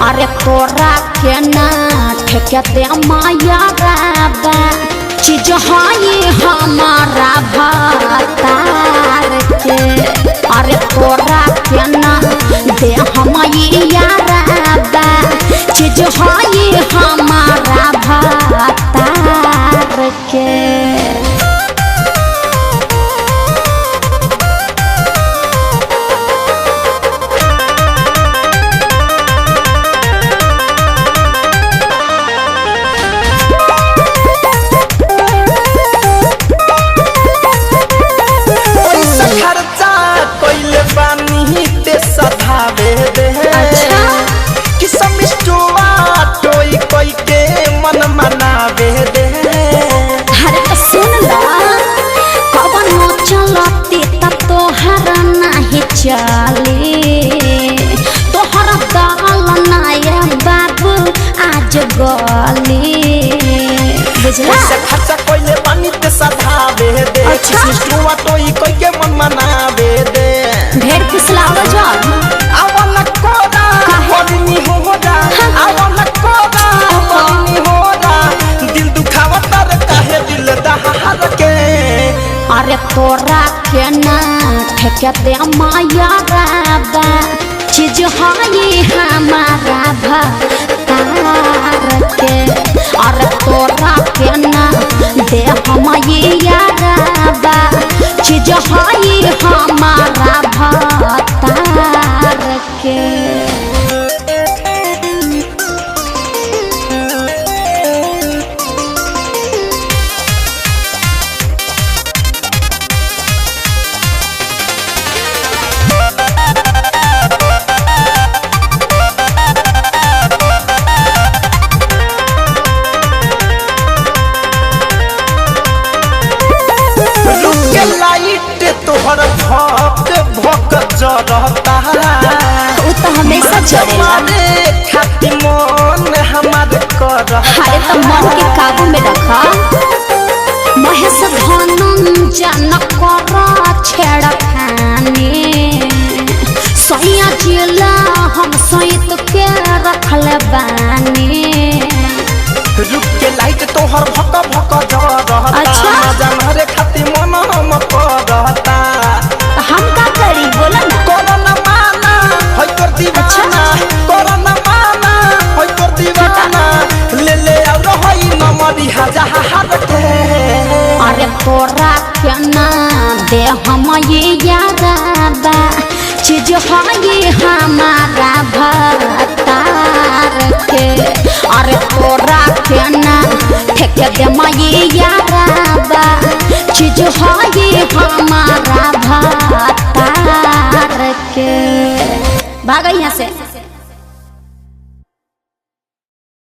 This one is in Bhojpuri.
अरे तोरा के ना ठेके माया राबा चीज हाई हमारा भातार के। अरे तोरा के ना दे हमाया राबा चीज हाई हमारा भातार के। तोहर दाल नाया बाबू आज गली बुझला खर्चा कोइले पानी ते सधावे दे। सिस्टुआ तोई कोई के मन मनावे दे। ढेर फिसलाव जान आवन कोदा कोनी होदा आवन कोदा कोनी होदा दिल दुखावा तर काहे दिल दहार के। अरे तोरा के ना ठेके माया राबा चीज हाई हमारा भातार के। अरे तोरा के ना दे हमाया राबा चीज हाई हमारा भातार के। तोहर भक भक जरता उ तो हमेशा जमाने खाती मन हमार करता। अरे तो मन के काबू में रखा महेश धनंजन कर छेड़खानी सैया जिला हम सहित के रखल बानी। रुक के लाइट तोहर भक भक जरता। अच्छा जानहरे खाती मन हम करता। हम का करी बोला ना कोरोना माना होय कर दीवाना। कोरोना माना होय कर दीवाना ले ले और होय नमरी हजार के। अरे तोरा के ना दे हमाया राबा चीज हाई हमारा भातार के। अरे तोरा के ना ठेके माया राबा चीज हाई हमारा भातार के। भाग यहाँ से।